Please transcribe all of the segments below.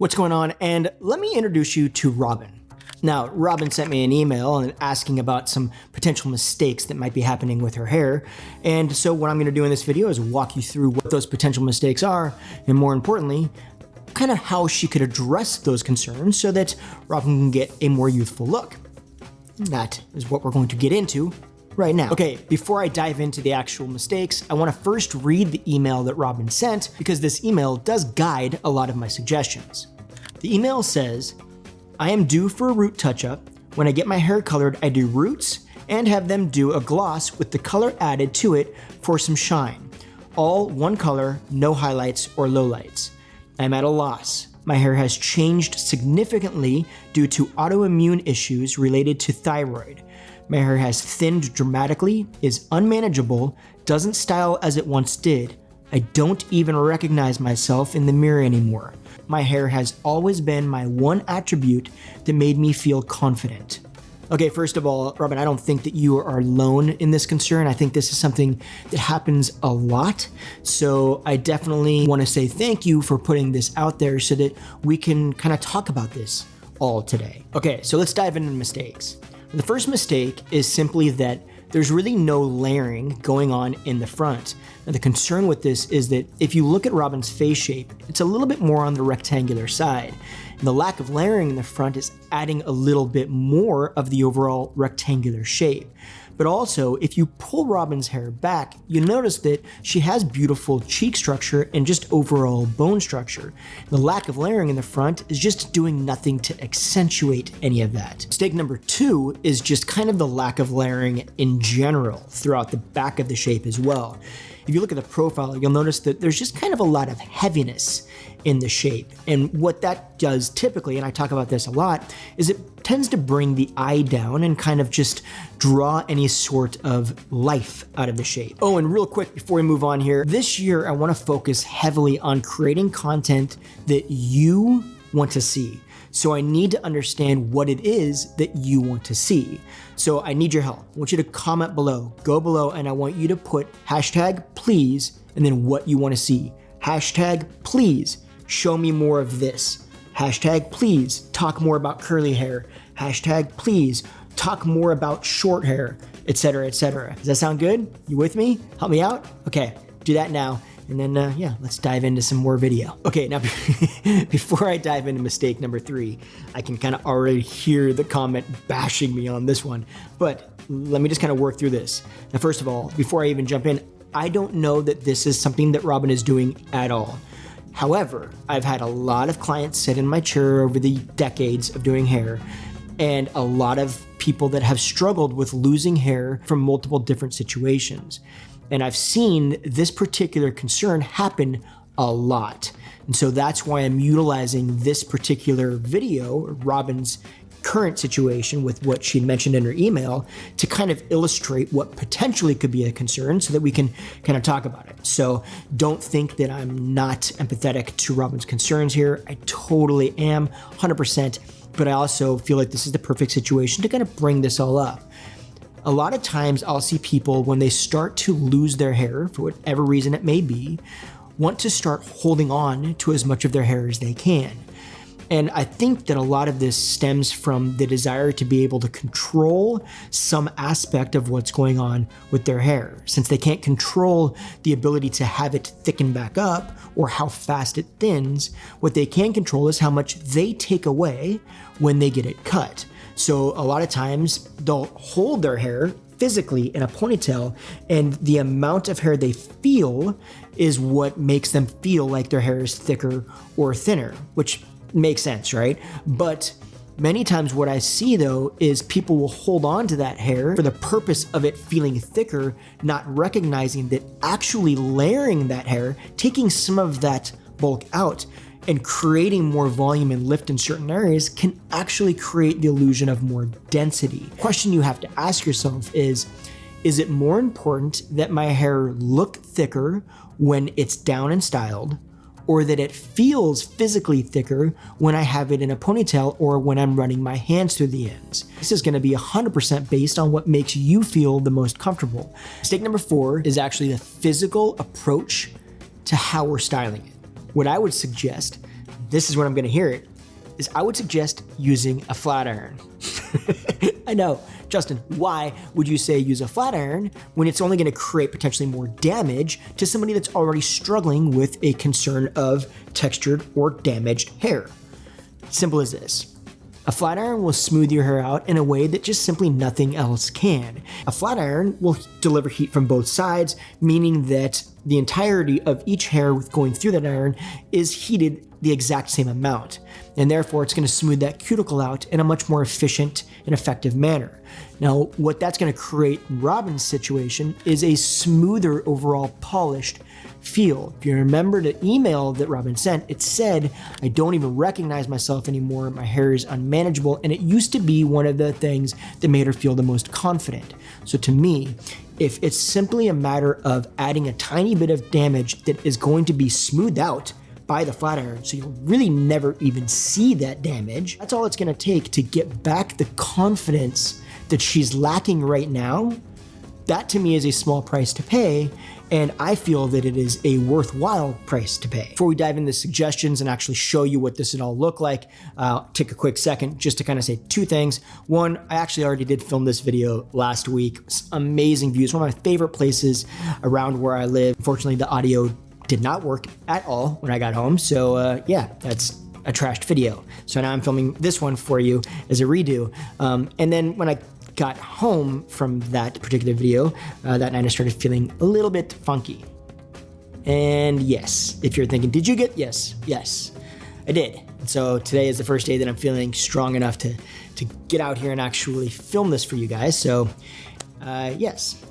What's going on? And let me introduce you to Robin. Now, Robin sent me an email and asking about some potential mistakes that might be happening with her hair. And so what I'm gonna do in this video is walk you through what those potential mistakes are, and more importantly, kind of how she could address those concerns so that Robin can get a more youthful look. That is what we're going to get into right now. Okay, before I dive into the actual mistakes, I wanna first read the email that Robin sent because this email does guide a lot of my suggestions. The email says, I am due for a root touch-up. When I get my hair colored, I do roots and have them do a gloss with the color added to it for some shine. All one color, no highlights or lowlights. I'm at a loss. My hair has changed significantly due to autoimmune issues related to thyroid. My hair has thinned dramatically, is unmanageable, doesn't style as it once did. I don't even recognize myself in the mirror anymore. My hair has always been my one attribute that made me feel confident. Okay, first of all, Robin, I don't think that you are alone in this concern. I think this is something that happens a lot. So I definitely want to say thank you for putting this out there so that we can kind of talk about this all today. Okay, so let's dive into mistakes. The first mistake is simply that there's really no layering going on in the front. And the concern with this is that if you look at Robin's face shape, it's a little bit more on the rectangular side. And the lack of layering in the front is adding a little bit more of the overall rectangular shape. But also, if you pull Robin's hair back, you notice that she has beautiful cheek structure and just overall bone structure. The lack of layering in the front is just doing nothing to accentuate any of that. Mistake number 2 is just kind of the lack of layering in general throughout the back of the shape as well. If you look at the profile, you'll notice that there's just kind of a lot of heaviness in the shape. And what that does typically, and I talk about this a lot, is it tends to bring the eye down and kind of just draw any sort of life out of the shape. Oh, and real quick before we move on here, this year I want to focus heavily on creating content that you want to see. So I need to understand what it is that you want to see. So I need your help. I want you to comment below, go below, and I want you to put #please and then what you want to see. #please, show me more of this. #please, talk more about curly hair. #please, talk more about short hair, etc., etc. Does that sound good? You with me? Help me out? Okay, do that now. And then, yeah, let's dive into some more video. Okay, now before I dive into mistake number 3, I can kind of already hear the comment bashing me on this one, but let me just kind of work through this. Now, first of all, before I even jump in, I don't know that this is something that Robin is doing at all. However, I've had a lot of clients sit in my chair over the decades of doing hair, and a lot of people that have struggled with losing hair from multiple different situations. And I've seen this particular concern happen a lot. And so that's why I'm utilizing this particular video, Robin's current situation with what she mentioned in her email, to kind of illustrate what potentially could be a concern so that we can kind of talk about it. So don't think that I'm not empathetic to Robin's concerns here. I totally am, 100%, but I also feel like this is the perfect situation to kind of bring this all up. A lot of times I'll see people when they start to lose their hair, for whatever reason it may be, want to start holding on to as much of their hair as they can. And I think that a lot of this stems from the desire to be able to control some aspect of what's going on with their hair. Since they can't control the ability to have it thicken back up or how fast it thins, what they can control is how much they take away when they get it cut. So a lot of times they'll hold their hair physically in a ponytail, and the amount of hair they feel is what makes them feel like their hair is thicker or thinner, which makes sense, right? But many times what I see though is people will hold on to that hair for the purpose of it feeling thicker, not recognizing that actually layering that hair, taking some of that bulk out, and creating more volume and lift in certain areas can actually create the illusion of more density. The question you have to ask yourself is it more important that my hair look thicker when it's down and styled, or that it feels physically thicker when I have it in a ponytail or when I'm running my hands through the ends? This is gonna be 100% based on what makes you feel the most comfortable. Mistake number 4 is actually the physical approach to how we're styling it. What I would suggest, this is when I'm gonna hear it, is I would suggest using a flat iron. I know, Justin, why would you say use a flat iron when it's only gonna create potentially more damage to somebody that's already struggling with a concern of textured or damaged hair? Simple as this. A flat iron will smooth your hair out in a way that just simply nothing else can. A flat iron will deliver heat from both sides, meaning that the entirety of each hair going through that iron is heated the exact same amount, and therefore it's going to smooth that cuticle out in a much more efficient and effective manner. Now, what that's going to create in Robin's situation is a smoother overall polished feel. If you remember the email that Robin sent, it said, I don't even recognize myself anymore, my hair is unmanageable, and it used to be one of the things that made her feel the most confident. So to me, if it's simply a matter of adding a tiny bit of damage that is going to be smoothed out by the flat iron, so you'll really never even see that damage, that's all it's gonna take to get back the confidence that she's lacking right now. That to me is a small price to pay, and I feel that it is a worthwhile price to pay. Before we dive into the suggestions and actually show you what this would all look like, take a quick second just to kind of say two things. One, I actually already did film this video last week. Amazing views, one of my favorite places around where I live. Unfortunately, the audio did not work at all when I got home, so yeah, that's a trashed video. So now I'm filming this one for you as a redo. And then when I got home from that particular video, that night I started feeling a little bit funky. And yes, if you're thinking, did you get, yes, I did. And so today is the first day that I'm feeling strong enough to get out here and actually film this for you guys. So yes,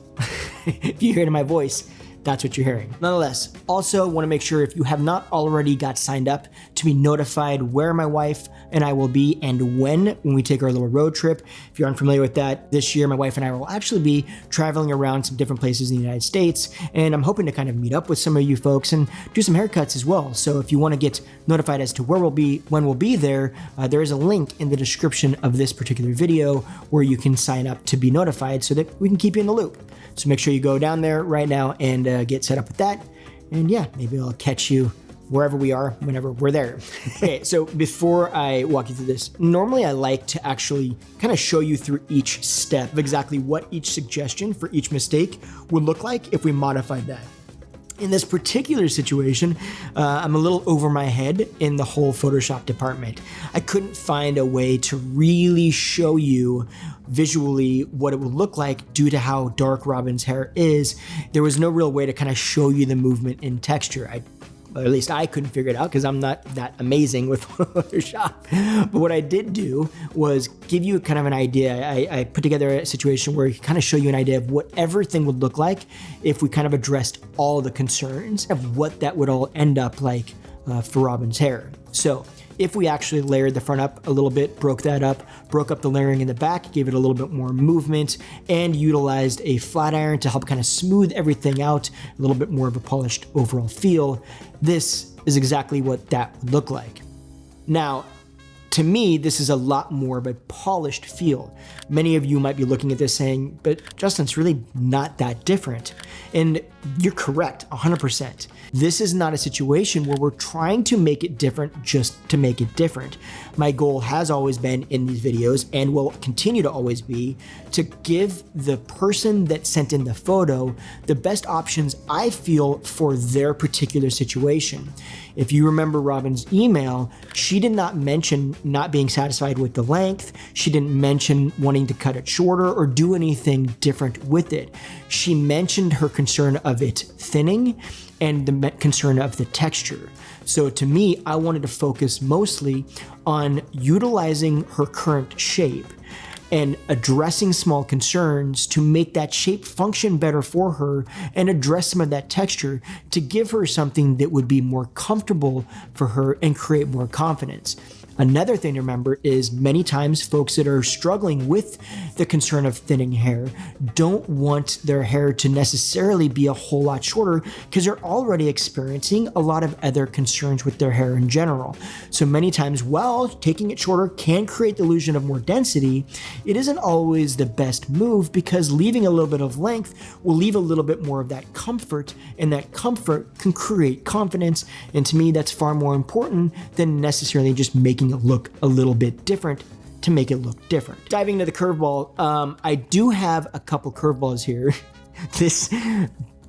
if you hear it in my voice, that's what you're hearing. Nonetheless, also want to make sure if you have not already got signed up to be notified where my wife and I will be and when we take our little road trip. If you're unfamiliar with that, this year my wife and I will actually be traveling around some different places in the United States, and I'm hoping to kind of meet up with some of you folks and do some haircuts as well. So if you want to get notified as to where we'll be, when we'll be there, there is a link in the description of this particular video where you can sign up to be notified so that we can keep you in the loop. So make sure you go down there right now and get set up with that. And yeah, maybe I'll catch you wherever we are, whenever we're there. Okay, so before I walk you through this, normally I like to actually kind of show you through each step of exactly what each suggestion for each mistake would look like if we modified that. In this particular situation, I'm a little over my head in the whole Photoshop department. I couldn't find a way to really show you visually what it would look like due to how dark Robin's hair is. There was no real way to kind of show you the movement in texture. Or at least I couldn't figure it out because I'm not that amazing with Photoshop. But what I did do was give you kind of an idea. I put together a situation where I kind of show you an idea of what everything would look like if we kind of addressed all the concerns of what that would all end up like for Robin's hair. So if we actually layered the front up a little bit, broke up the layering in the back, gave it a little bit more movement, and utilized a flat iron to help kind of smooth everything out, a little bit more of a polished overall feel, this is exactly what that would look like. Now, to me, this is a lot more of a polished feel. Many of you might be looking at this saying, but Justin, it's really not that different. And you're correct, 100%. This is not a situation where we're trying to make it different just to make it different. My goal has always been in these videos, and will continue to always be, to give the person that sent in the photo the best options I feel for their particular situation. If you remember Robin's email, she did not mention not being satisfied with the length. She didn't mention wanting to cut it shorter or do anything different with it. She mentioned her concern of it thinning and the concern of the texture. So to me, I wanted to focus mostly on utilizing her current shape and addressing small concerns to make that shape function better for her and address some of that texture to give her something that would be more comfortable for her and create more confidence. Another thing to remember is many times folks that are struggling with the concern of thinning hair don't want their hair to necessarily be a whole lot shorter because they're already experiencing a lot of other concerns with their hair in general. So many times, while taking it shorter can create the illusion of more density, it isn't always the best move because leaving a little bit of length will leave a little bit more of that comfort, and that comfort can create confidence. And to me, that's far more important than necessarily just making it look a little bit different to make it look different. Diving into the curveball, I do have a couple curveballs here. This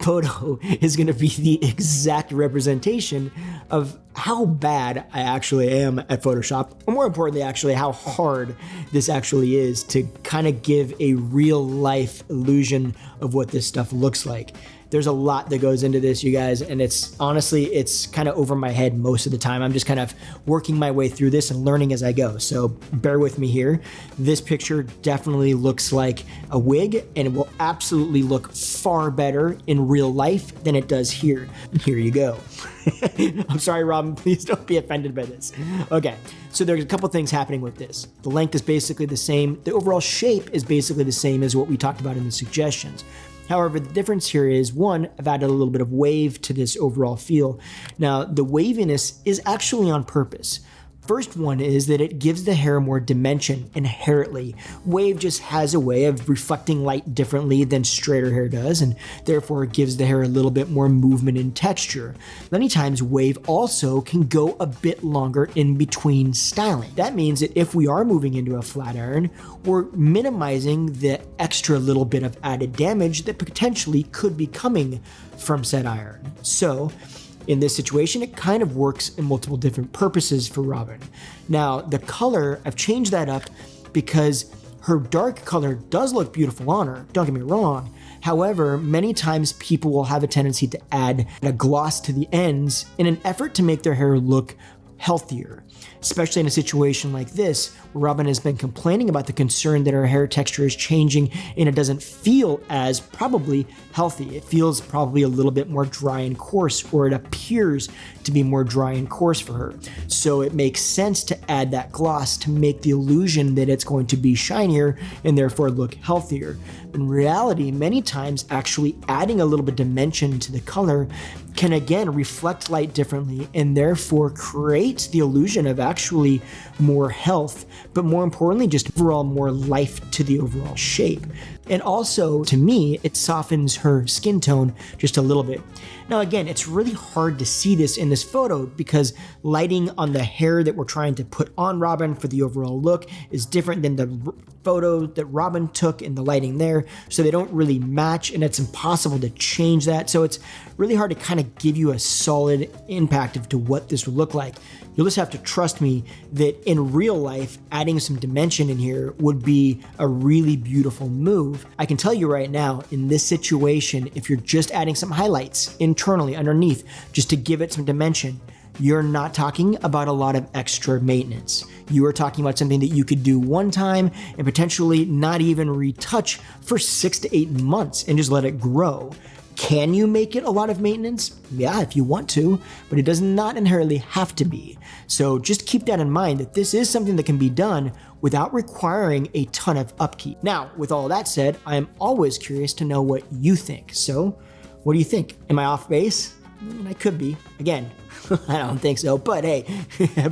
photo is going to be the exact representation of how bad I actually am at Photoshop, or more importantly, actually how hard this actually is to kind of give a real life illusion of what this stuff looks like. There's a lot that goes into this, you guys, and it's kind of over my head most of the time. I'm just kind of working my way through this and learning as I go, so bear with me here. This picture definitely looks like a wig, and it will absolutely look far better in real life than it does here. Here you go. I'm sorry, Robin, please don't be offended by this. Okay, so there's a couple things happening with this. The length is basically the same. The overall shape is basically the same as what we talked about in the suggestions. However, the difference here is, one, I've added a little bit of wave to this overall feel. Now, the waviness is actually on purpose. First one is that it gives the hair more dimension inherently. Wave just has a way of reflecting light differently than straighter hair does, and therefore it gives the hair a little bit more movement and texture. Many times wave also can go a bit longer in between styling. That means that if we are moving into a flat iron, we're minimizing the extra little bit of added damage that potentially could be coming from said iron. So, in this situation, it kind of works in multiple different purposes for Robin. Now, the color, I've changed that up because her dark color does look beautiful on her, don't get me wrong. However, many times people will have a tendency to add a gloss to the ends in an effort to make their hair look healthier, especially in a situation like this, where Robin has been complaining about the concern that her hair texture is changing and it doesn't feel as probably healthy. It feels probably a little bit more dry and coarse, or it appears to be more dry and coarse for her. So it makes sense to add that gloss to make the illusion that it's going to be shinier and therefore look healthier. In reality, many times actually adding a little bit of dimension to the color can again reflect light differently and therefore create the illusion of actually more health, but more importantly, just overall more life to the overall shape. And also, to me, it softens her skin tone just a little bit. Now again, it's really hard to see this in this photo because lighting on the hair that we're trying to put on Robin for the overall look is different than the photo that Robin took and the lighting there, so they don't really match, and it's impossible to change that. So it's really hard to kind of give you a solid impact of to what this would look like. You'll just have to trust me that in real life, adding some dimension in here would be a really beautiful move. I can tell you right now, in this situation, if you're just adding some highlights internally underneath, just to give it some dimension, you're not talking about a lot of extra maintenance. You are talking about something that you could do one time and potentially not even retouch for 6 to 8 months and just let it grow. Can you make it a lot of maintenance? Yeah, if you want to, but it does not inherently have to be. So just keep that in mind, that this is something that can be done without requiring a ton of upkeep. Now, with all that said, I am always curious to know what you think. So what do you think? Am I off base? I could be. Again, I don't think so, but hey,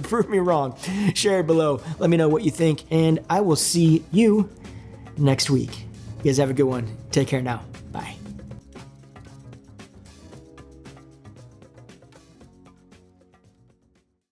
prove me wrong. Share it below. Let me know what you think, and I will see you next week. You guys have a good one. Take care now. Bye.